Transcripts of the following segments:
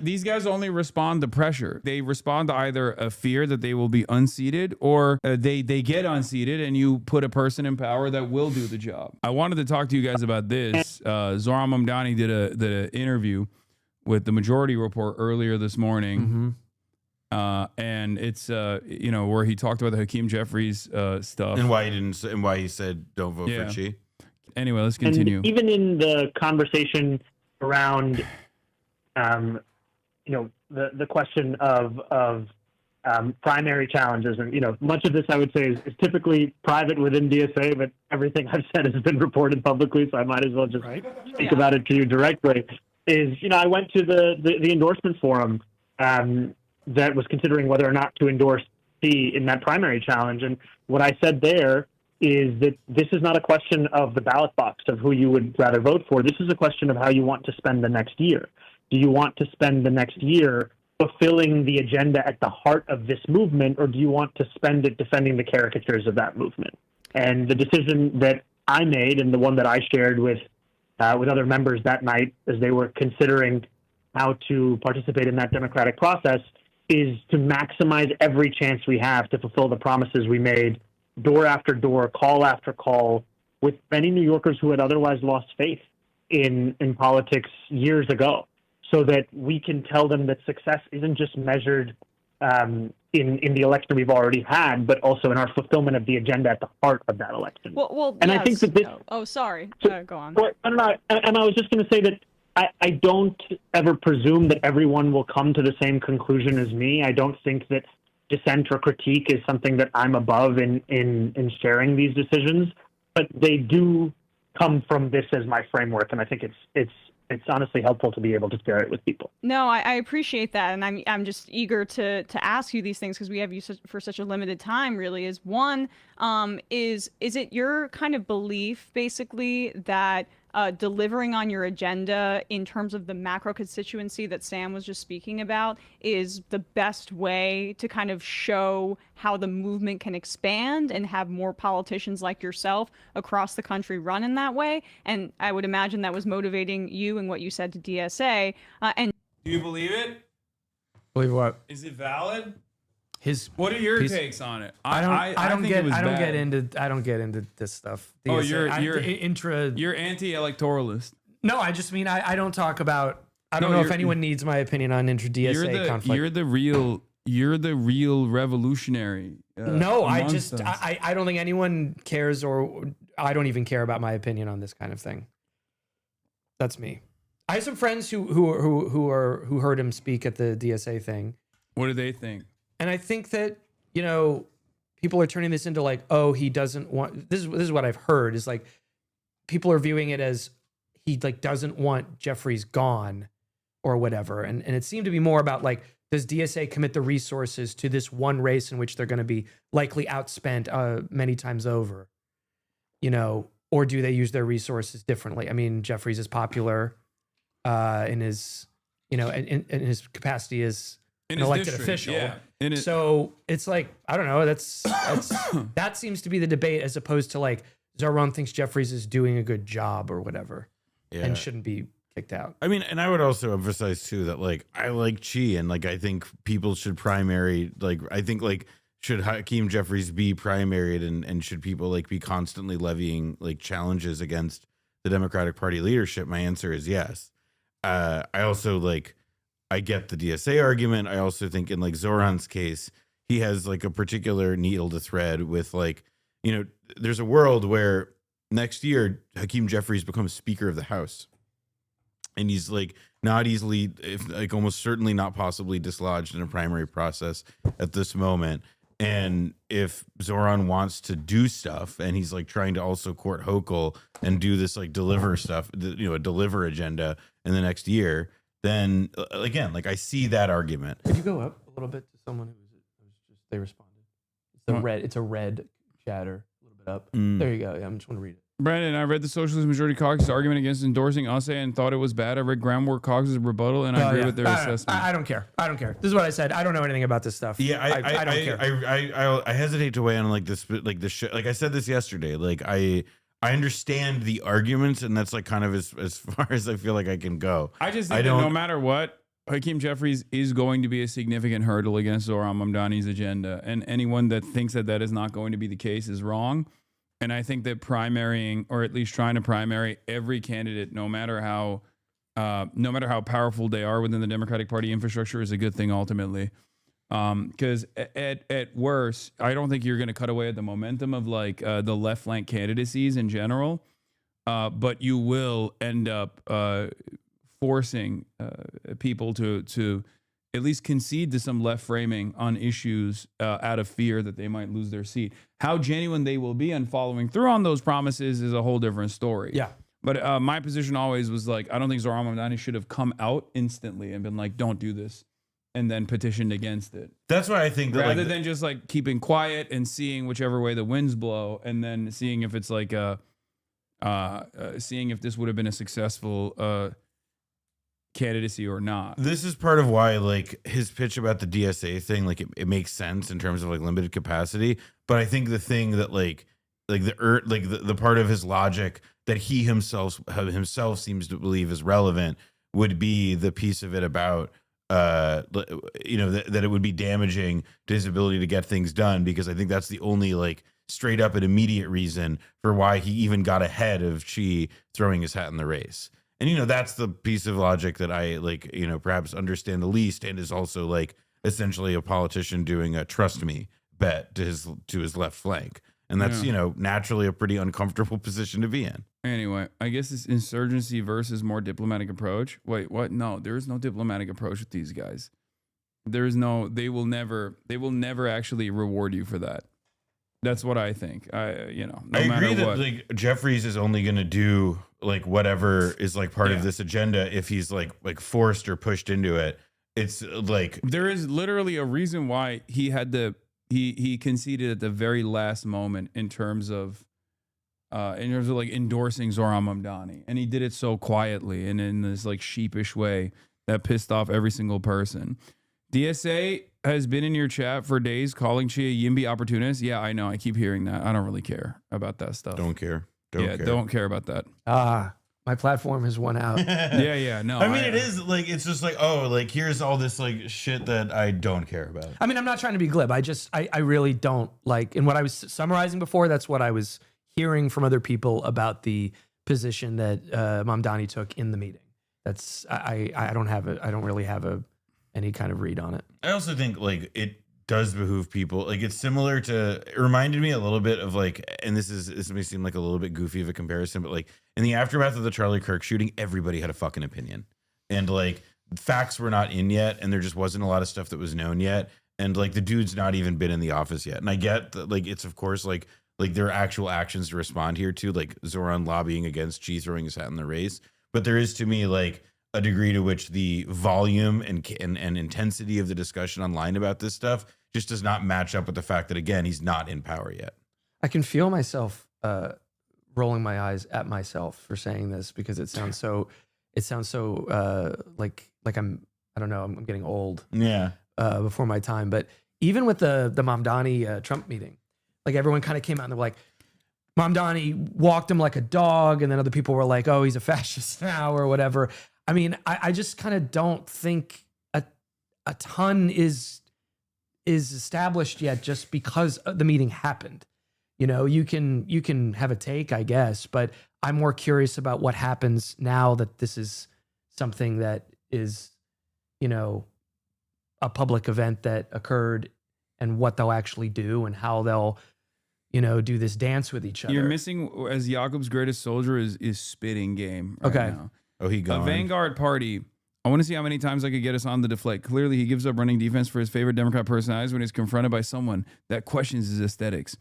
These guys only respond to pressure. They respond to either a fear that they will be unseated or they get unseated and you put a person in power that will do the job. I wanted to talk to you guys about this. Zohran Mamdani did an interview with the Majority Report earlier this morning. And it's where he talked about the Hakeem Jeffries stuff and why he said don't vote for Chi. Anyway, let's continue. And even in the conversation around the question of primary challenges, and much of this I would say is typically private within DSA, but everything I've said has been reported publicly, so I might as well just speak about it to you directly. I went to the endorsement forum that was considering whether or not to endorse C in that primary challenge, and what I said there is that this is not a question of the ballot box of who you would rather vote for. This is a question of how you want to spend the next year. Do you want to spend the next year fulfilling the agenda at the heart of this movement, or do you want to spend it defending the caricatures of that movement? And the decision that I made, and the one that I shared with other members that night as they were considering how to participate in that democratic process, is to maximize every chance we have to fulfill the promises we made door after door, call after call, with many New Yorkers who had otherwise lost faith in politics years ago, so that we can tell them that success isn't just measured in the election we've already had, but also in our fulfillment of the agenda at the heart of that election. Well, and yes. I think that this... Oh, sorry. Go on. Well, I don't know. And I was just going to say that I don't ever presume that everyone will come to the same conclusion as me. I don't think that dissent or critique is something that I'm above in sharing these decisions, but they do come from this as my framework, and I think it's honestly helpful to be able to share it with people. No, I appreciate that, and I'm just eager to ask you these things because we have you for such a limited time. Really, is one is it your kind of belief basically that delivering on your agenda in terms of the macro constituency that Sam was just speaking about is the best way to kind of show how the movement can expand and have more politicians like yourself across the country run in that way? And I would imagine that was motivating you and what you said to DSA. And do you believe it? Believe what? Is it valid? What are your takes on it? I don't get into this stuff. DSA, you're anti-electoralist. No, I just mean I don't talk about. I don't know if anyone needs my opinion on intra-DSA conflict. You're the real revolutionary. No, I don't think anyone cares, or I don't even care about my opinion on this kind of thing. That's me. I have some friends who heard him speak at the DSA thing. What do they think? And I think that, people are turning this into like, oh, he doesn't want, this is what I've heard, is like, people are viewing it as he like doesn't want Jeffries gone or whatever. And it seemed to be more about like, does DSA commit the resources to this one race in which they're going to be likely outspent many times over, or do they use their resources differently? I mean, Jeffries is popular in his, in his capacity as an elected official. Yeah. So it's like, I don't know, that's that seems to be the debate, as opposed to like Zohran thinks Jeffries is doing a good job or whatever and shouldn't be kicked out. I mean, and I would also emphasize too that like I like Chi, and like I think people should primary, like I think like should Hakeem Jeffries be primaried, and should people like be constantly levying like challenges against the Democratic Party leadership? My answer is yes. I also like, I get the DSA argument. I also think in like Zohran's case, he has like a particular needle to thread with like, there's a world where next year Hakeem Jeffries becomes Speaker of the House, and he's like not easily, if like almost certainly not possibly dislodged in a primary process at this moment. And if Zohran wants to do stuff, and he's like trying to also court Hochul and do this like deliver stuff, a deliver agenda in the next year, then again, like I see that argument. Could you go up a little bit to someone who was just, they responded. It's a red chatter, a little bit up. There you go. Yeah, I'm just want to read it. Brandon, I read the Socialist Majority Caucus argument against endorsing USA and thought it was bad. I read Groundwork Caucus' rebuttal, and I agree with their assessment. I don't care. This is what I said. I don't know anything about this stuff. Yeah, I don't care. I hesitate to weigh on like this, like this shit. Like I said this yesterday. Like I understand the arguments, and that's like kind of as far as I feel like I can go. I just think that no matter what, Hakeem Jeffries is going to be a significant hurdle against Zohran Mamdani's agenda. And anyone that thinks that that is not going to be the case is wrong. And I think that primarying, or at least trying to primary every candidate, no matter how powerful they are within the Democratic Party infrastructure, is a good thing ultimately. Because at worst, I don't think you're going to cut away at the momentum of like the left flank candidacies in general, but you will end up forcing people to at least concede to some left framing on issues out of fear that they might lose their seat. How genuine they will be on following through on those promises is a whole different story. Yeah. But my position always was like, I don't think Zohran Mamdani should have come out instantly and been like, don't do this, and then petitioned against it. That's why I think that rather than just like keeping quiet and seeing whichever way the winds blow, and then seeing if it's like seeing if this would have been a successful candidacy or not. This is part of why like his pitch about the DSA thing, like it makes sense in terms of like limited capacity. But I think the thing that the part of his logic that he himself seems to believe is relevant would be the piece of it about that it would be damaging to his ability to get things done, because I think that's the only like straight up and immediate reason for why he even got ahead of Xi throwing his hat in the race. And, that's the piece of logic that I like, perhaps understand the least, and is also like essentially a politician doing a trust me bet to his left flank. And that's, naturally a pretty uncomfortable position to be in. Anyway, I guess it's insurgency versus more diplomatic approach. Wait, what? No, there is no diplomatic approach with these guys. They will never actually reward you for that. That's what I think. No I matter agree that what. like Jeffries is only going to do like whatever is like part of this agenda if he's like forced or pushed into it. It's like there is literally a reason why he he conceded at the very last moment in terms of like endorsing Zohran Mamdani, and he did it so quietly and in this like sheepish way that pissed off every single person. DSA has been in your chat for days calling Xi a YIMBY opportunist. Yeah, I know. I keep hearing that. I don't really care about that stuff. Don't care. Don't care about that. My platform has won out. Yeah. No, I mean, it is like, it's just like, oh, like here's all this like shit that I don't care about. I mean, I'm not trying to be glib. I really don't like, and what I was summarizing before, that's what I was hearing from other people about the position that Mamdani took in the meeting. That's, I don't really have any kind of read on it. I also think like it does behoove people. Like it's similar to, it reminded me a little bit of like, and this may seem like a little bit goofy of a comparison, but like in the aftermath of the Charlie Kirk shooting, everybody had a fucking opinion, and like facts were not in yet, and there just wasn't a lot of stuff that was known yet, and like the dude's not even been in the office yet. And I get that, like it's of course like there are actual actions to respond here to, like Zohran lobbying against Xi throwing his hat in the race, but there is to me like a degree to which the volume and intensity of the discussion online about this stuff just does not match up with the fact that, again, he's not in power yet. I can feel myself rolling my eyes at myself for saying this, because it sounds so like I don't know, I'm getting old. Yeah. Before my time. But even with the Mamdani Trump meeting, like everyone kind of came out and they were like, Mamdani walked him like a dog, and then other people were like, oh, he's a fascist now or whatever. I mean, I just kind of don't think a ton is established yet, just because the meeting happened. You can have a take, I guess, but I'm more curious about what happens now that this is something that is, a public event that occurred, and what they'll actually do and how they'll, do this dance with each other. You're missing, as Jakob's greatest soldier is spitting game right now. Oh, he gone. A vanguard party. I want to see how many times I could get us on the deflate. Clearly, he gives up running defense for his favorite Democrat personalities when he's confronted by someone that questions his aesthetics.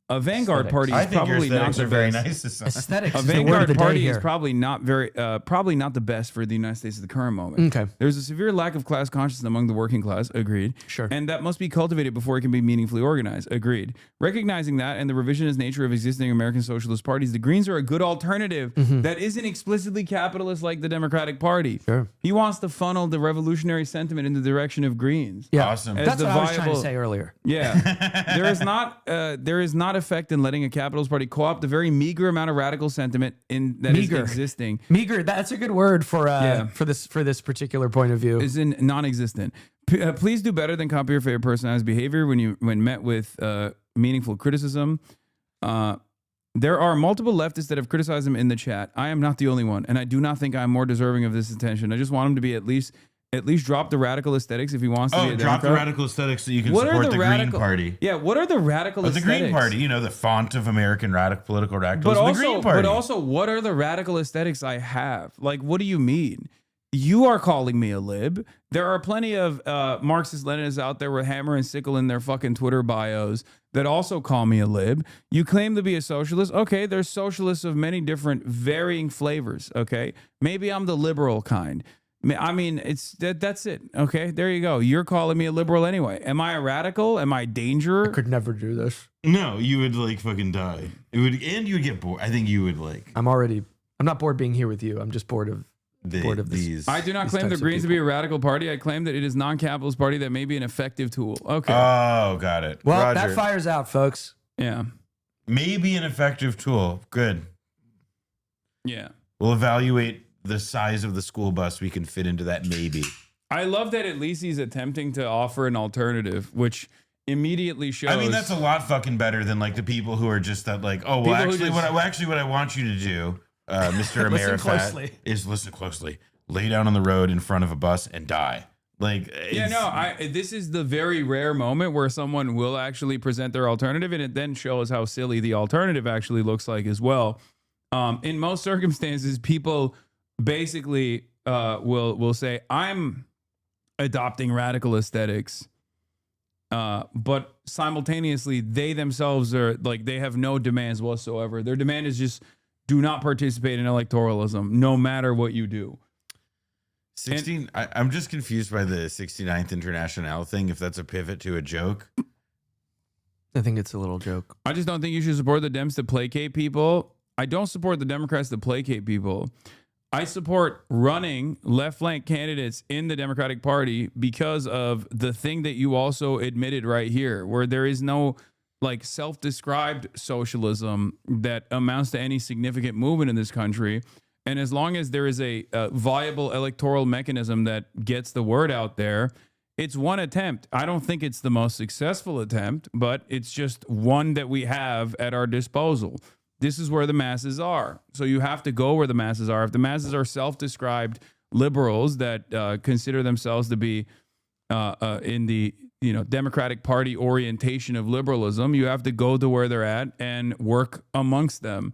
A vanguard party is probably not the very best. nice. Aesthetics. A vanguard party is probably not the best for the United States at the current moment. Okay. There's a severe lack of class consciousness among the working class. Agreed. Sure. And that must be cultivated before it can be meaningfully organized. Agreed. Recognizing that and the revisionist nature of existing American socialist parties, the Greens are a good alternative that isn't explicitly capitalist like the Democratic Party. Sure. He wants to funnel the revolutionary sentiment in the direction of Greens. Yeah. Awesome. That's what I was trying to say earlier. Yeah. There is not not effect in letting a capitalist party co-opt the very meager amount of radical sentiment that is existing. Meager, that's a good word for this particular point of view. Is in non-existent. Please do better than copy your favorite person's behavior when met with meaningful criticism. There are multiple leftists that have criticized him in the chat. I am not the only one, and I do not think I'm more deserving of this attention. I just want him to be at least drop the radical aesthetics if he wants to be a Democrat. Drop the radical aesthetics so you can support the Green Party. Yeah, what are the radical aesthetics? The Green Party, you know, the font of American political radicalism, the Green Party. But also, what are the radical aesthetics I have? Like, what do you mean? You are calling me a lib. There are plenty of Marxist-Leninists out there with hammer and sickle in their fucking Twitter bios that also call me a lib. You claim to be a socialist. Okay, there's socialists of many different varying flavors, okay? Maybe I'm the liberal kind. I mean, that's it. Okay, there you go. You're calling me a liberal anyway. Am I a radical? Am I danger? I could never do this. No, you would like fucking die. You would get bored. I think you would like. I'm not bored being here with you. I'm just bored of these. I do not claim the Greens to be a radical party. I claim that it is a non-capitalist party that may be an effective tool. Okay. Oh, got it. Well, Roger. that fires out, folks. Yeah. Maybe an effective tool. Good. Yeah. We'll evaluate the size of the school bus we can fit into that maybe. I love that at least he's attempting to offer an alternative, which immediately shows. I mean, that's a lot fucking better than like the people who are just that like, oh, well, what I want you to do, Mr. Amerifat, is listen closely, lay down on the road in front of a bus and die. Like, this is the very rare moment where someone will actually present their alternative, and it then shows how silly the alternative actually looks like as well. In most circumstances, people basically will say, I'm adopting radical aesthetics, but simultaneously they themselves are like, they have no demands whatsoever. Their demand is just do not participate in electoralism no matter what you do. I'm just confused by the 69th International thing, if that's a pivot to a joke. I think it's a little joke. I just don't think you should support the Dems to placate people. I don't support the Democrats to placate people. I support running left flank candidates in the Democratic Party because of the thing that you also admitted right here, where there is no like self-described socialism that amounts to any significant movement in this country. And as long as there is a viable electoral mechanism that gets the word out there, it's one attempt. I don't think it's the most successful attempt, but it's just one that we have at our disposal. This is where the masses are. So you have to go where the masses are. If the masses are self-described liberals that consider themselves to be in the Democratic Party orientation of liberalism, you have to go to where they're at and work amongst them,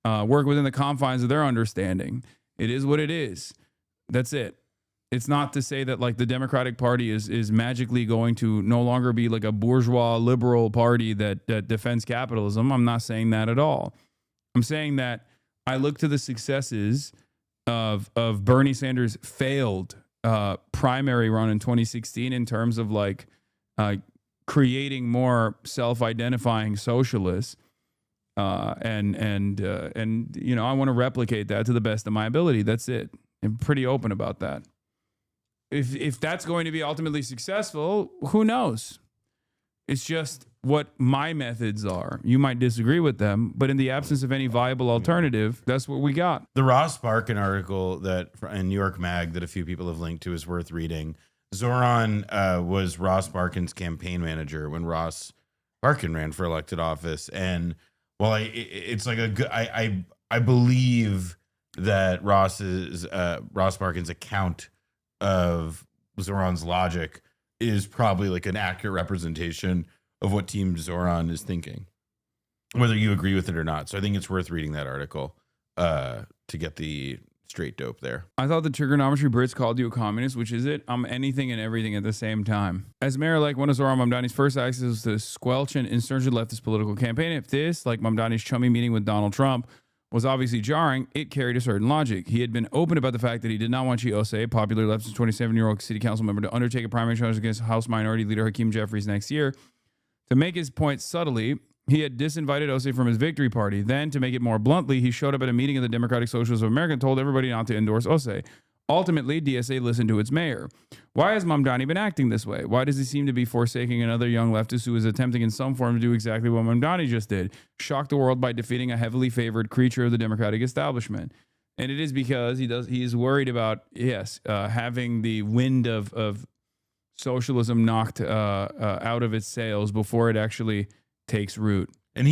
work within the confines of their understanding. It is what it is. That's it. It's not to say that like the Democratic Party is magically going to no longer be like a bourgeois liberal party that defends capitalism. I'm not saying that at all. I'm saying that I look to the successes of Bernie Sanders' failed primary run in 2016 in terms of like creating more self-identifying socialists, and I want to replicate that to the best of my ability. That's it. I'm pretty open about that. If that's going to be ultimately successful, who knows? It's just what my methods are. You might disagree with them, but in the absence of any viable alternative, that's what we got. The Ross Barkan article that in New York Mag that a few people have linked to is worth reading. Zohran was Ross Barkan's campaign manager when Ross Barkan ran for elected office, and it's like a good. I believe that Ross Barkan's account of Zohran's logic is probably like an accurate representation of what Team Zohran is thinking, whether you agree with it or not. So I think it's worth reading that article to get the straight dope there. I thought the trigonometry Brits called you a communist, which is it? I'm anything and everything at the same time. As mayor-elect, one of Zohran Mamdani's first acts was to squelch an insurgent leftist political campaign. If this, like Mamdani's chummy meeting with Donald Trump, was obviously jarring, it carried a certain logic. He had been open about the fact that he did not want Chiose, a popular leftist 27-year-old city council member, to undertake a primary challenge against House Minority Leader Hakeem Jeffries next year. To make his point subtly, he had disinvited Ose from his victory party. Then, to make it more bluntly, he showed up at a meeting of the Democratic Socialists of America and told everybody not to endorse Ose. Ultimately, DSA listened to its mayor. Why has Mamdani been acting this way? Why does he seem to be forsaking another young leftist who is attempting in some form to do exactly what Mamdani just did? Shock the world by defeating a heavily favored creature of the Democratic establishment. And it is because he's worried about, having the wind of socialism knocked out of its sails before it actually takes root. And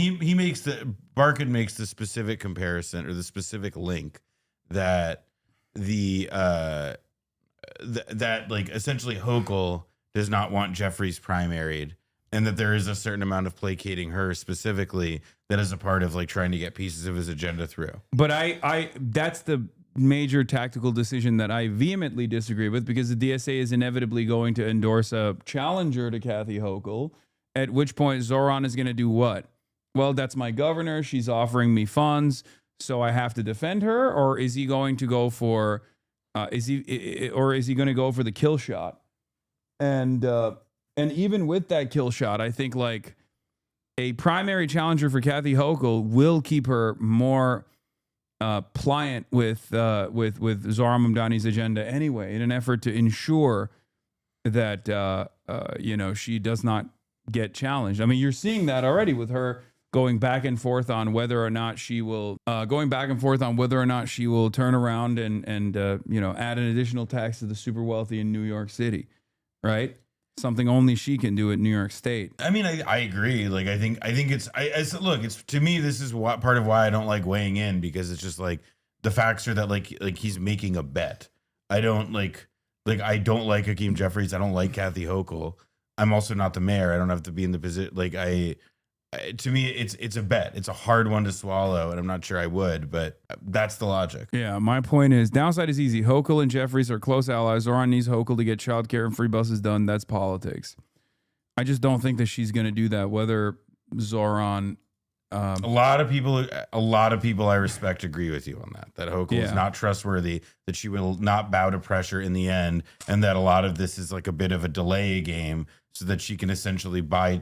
Barkin makes the specific comparison or the specific link that that like essentially Hochul does not want Jeffries primaried, and that there is a certain amount of placating her specifically that is a part of like trying to get pieces of his agenda through. But I that's the major tactical decision that I vehemently disagree with, because the DSA is inevitably going to endorse a challenger to Kathy Hochul, at which point Zohran is going to do what? Well, that's my governor. She's offering me funds, so I have to defend her. Or is he going to go for, is he going to go for the kill shot? And even with that kill shot, I think like a primary challenger for Kathy Hochul will keep her more pliant with Zohran Mamdani's agenda anyway, in an effort to ensure that she does not get challenged. I mean, you're seeing that already with her going back and forth on whether or not she will turn around and add an additional tax to the super wealthy in New York City, right? Something only she can do at New York State. I mean, I agree. Like, I think it's to me, this is part of why I don't like weighing in, because it's just like the facts are that like he's making a bet. I don't like I don't like Hakeem Jeffries. I don't like Kathy Hochul. I'm also not the mayor. I don't have to be in the position. Like to me, it's a bet. It's a hard one to swallow, and I'm not sure I would, but that's the logic. Yeah, my point is, downside is easy. Hochul and Jeffries are close allies. Zohran needs Hochul to get childcare and free buses done. That's politics. I just don't think that she's going to do that. Whether Zohran, a lot of people I respect agree with you on that. That Hochul is not trustworthy. That she will not bow to pressure in the end, and that a lot of this is like a bit of a delay game, so that she can essentially buy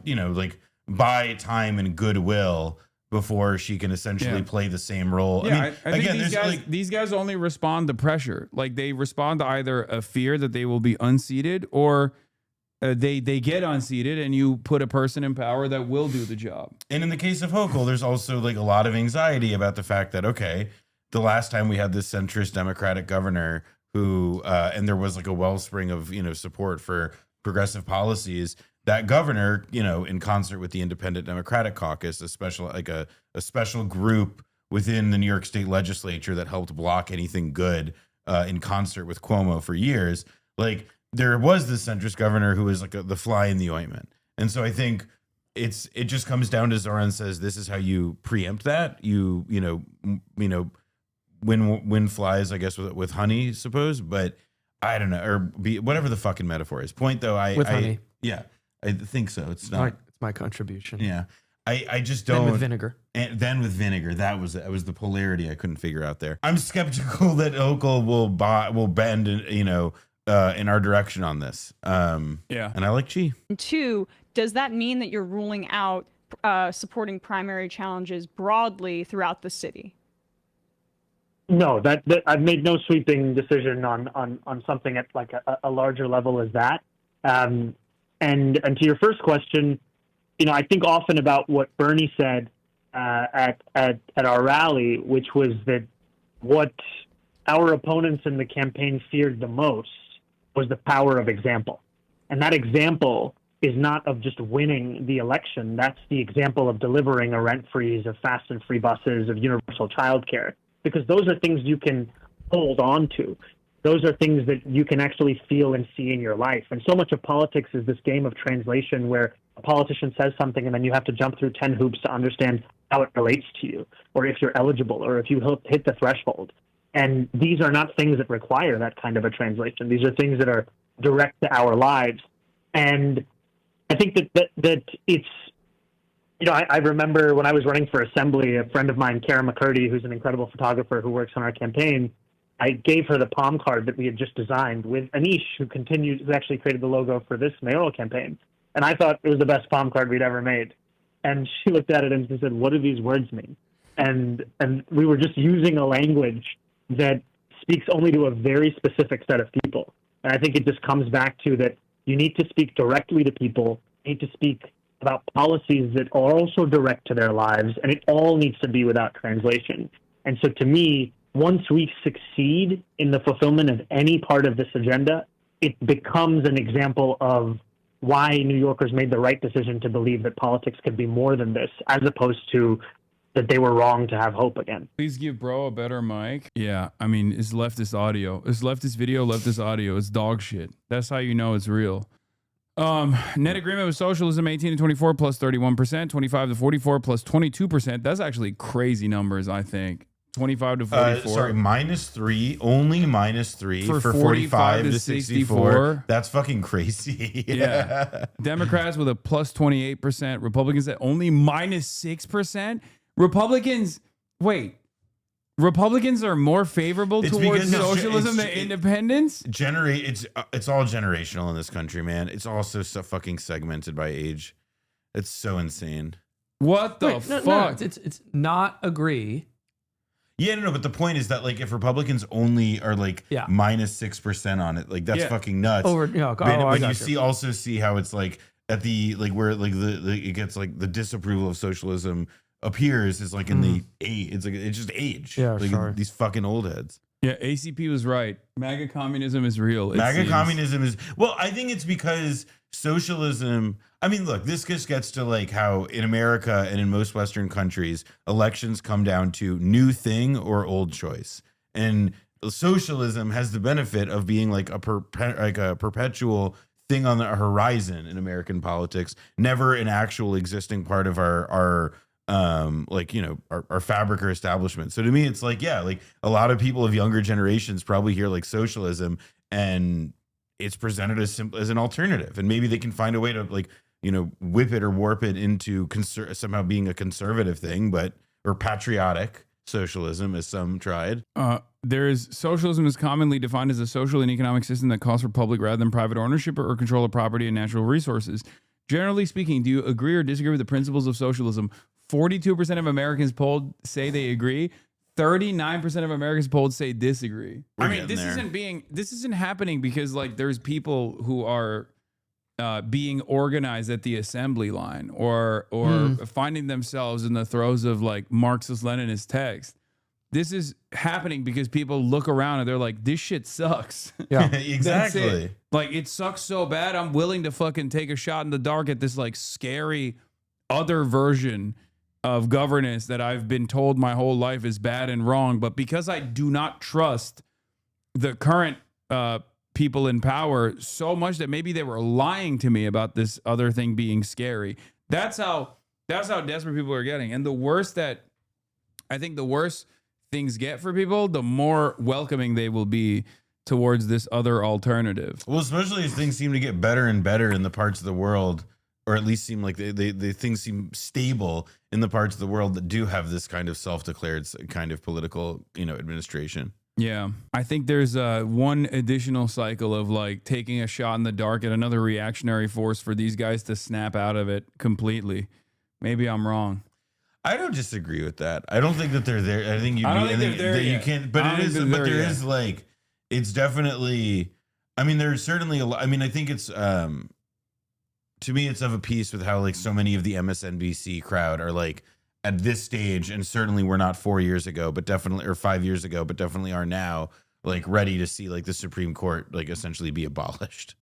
time and goodwill before she can essentially play the same role. Yeah, I mean, again, these guys only respond to pressure. Like, they respond to either a fear that they will be unseated, or they get unseated, and you put a person in power that will do the job. And in the case of Hochul, there's also like a lot of anxiety about the fact that, okay, the last time we had this centrist Democratic governor who, and there was like a wellspring of, support for progressive policies, that governor, in concert with the Independent Democratic Caucus, a special group within the New York State legislature that helped block anything good in concert with Cuomo for years, like there was this centrist governor who was like the fly in the ointment. And so I think it just comes down to Zohran says, this is how you preempt that. You win flies, I guess, with honey, suppose, but I don't know, or whatever the fucking metaphor is. Point though, honey. Yeah. I think so. It's not. It's my contribution. Yeah, I just don't. Then with vinegar. And then with vinegar, that was the polarity I couldn't figure out there. I'm skeptical that Hochul will bend, in our direction on this. And I like Chi. Two, does that mean that you're ruling out supporting primary challenges broadly throughout the city? No, that I've made no sweeping decision on something at like a larger level as that. And to your first question, I think often about what Bernie said at our rally, which was that what our opponents in the campaign feared the most was the power of example. And that example is not of just winning the election. That's the example of delivering a rent freeze, of fast and free buses, of universal childcare, because those are things you can hold on to. Those are things that you can actually feel and see in your life. And so much of politics is this game of translation where a politician says something and then you have to jump through 10 hoops to understand how it relates to you, or if you're eligible, or if you hit the threshold. And these are not things that require that kind of a translation. These are things that are direct to our lives. And I think that it's, I remember when I was running for assembly, a friend of mine, Kara McCurdy, who's an incredible photographer who works on our campaign, I gave her the palm card that we had just designed with Anish, who actually created the logo for this mayoral campaign. And I thought it was the best palm card we'd ever made. And she looked at it and she said, "What do these words mean?" And we were just using a language that speaks only to a very specific set of people. And I think it just comes back to that you need to speak directly to people, you need to speak about policies that are also direct to their lives, and it all needs to be without translation. And so to me, once we succeed in the fulfillment of any part of this agenda, it becomes an example of why New Yorkers made the right decision to believe that politics could be more than this, as opposed to that they were wrong to have hope again. Please give bro a better mic. Yeah, I mean, it's leftist audio. It's leftist video, leftist audio. It's dog shit. That's how you know it's real. Net agreement with socialism, 18 to 24 plus 31%, 25 to 44 plus 22%. That's actually crazy numbers, I think. 25 to 44. Sorry, -3, only -3 for 45 to 64. That's fucking crazy. Yeah. Democrats with a plus 28%. Republicans at only -6%. Republicans are more favorable towards socialism than independence? It's all generational in this country, man. It's also so fucking segmented by age. It's so insane. What the fuck? No, it's not agree. Yeah, no, but the point is that like if Republicans only are like -6% on it, like that's fucking nuts. But you also see how it's like at the like where like it gets like the disapproval of socialism appears is like in the age. It's like it's just age. Yeah, like sure. These fucking old heads. Yeah, ACP was right. MAGA communism is real. Communism is I think it's because socialism. I mean, look, this just gets to like how in America and in most Western countries, elections come down to new thing or old choice, and socialism has the benefit of being like a perpetual thing on the horizon in American politics, never an actual existing part of our fabric or establishment. So to me, it's like, yeah, like a lot of people of younger generations probably hear like socialism and it's presented as an alternative, and maybe they can find a way to like, whip it or warp it into somehow being a conservative thing, or patriotic socialism, as some tried. Socialism is commonly defined as a social and economic system that calls for public rather than private ownership or control of property and natural resources. Generally speaking, do you agree or disagree with the principles of socialism? 42% of Americans polled say they agree. 39% of Americans polled say disagree. This isn't happening because like there's people who are being organized at the assembly line or finding themselves in the throes of like Marxist-Leninist text. This is happening because people look around and they're like, this shit sucks. Yeah, exactly. Like it sucks so bad. I'm willing to fucking take a shot in the dark at this like scary other version of governance that I've been told my whole life is bad and wrong. But because I do not trust the current people in power so much that maybe they were lying to me about this other thing being scary. That's how desperate people are getting. And the worse things get for people, the more welcoming they will be towards this other alternative. Well, especially as things seem to get better and better in the parts of the world, or at least seem like they things seem stable in the parts of the world that do have this kind of self-declared kind of political, administration. Yeah, I think there's one additional cycle of like taking a shot in the dark at another reactionary force for these guys to snap out of it completely. Maybe I'm wrong. I don't disagree with that. I don't think that they're there. I think you can't. But it is. But there is like, it's definitely. I mean, there's certainly a lot. I mean, I think it's. To me, it's of a piece with how like so many of the MSNBC crowd are like at this stage, and certainly we're not 4 years ago, but definitely, or 5 years ago, but definitely are now like ready to see like the Supreme Court like essentially be abolished.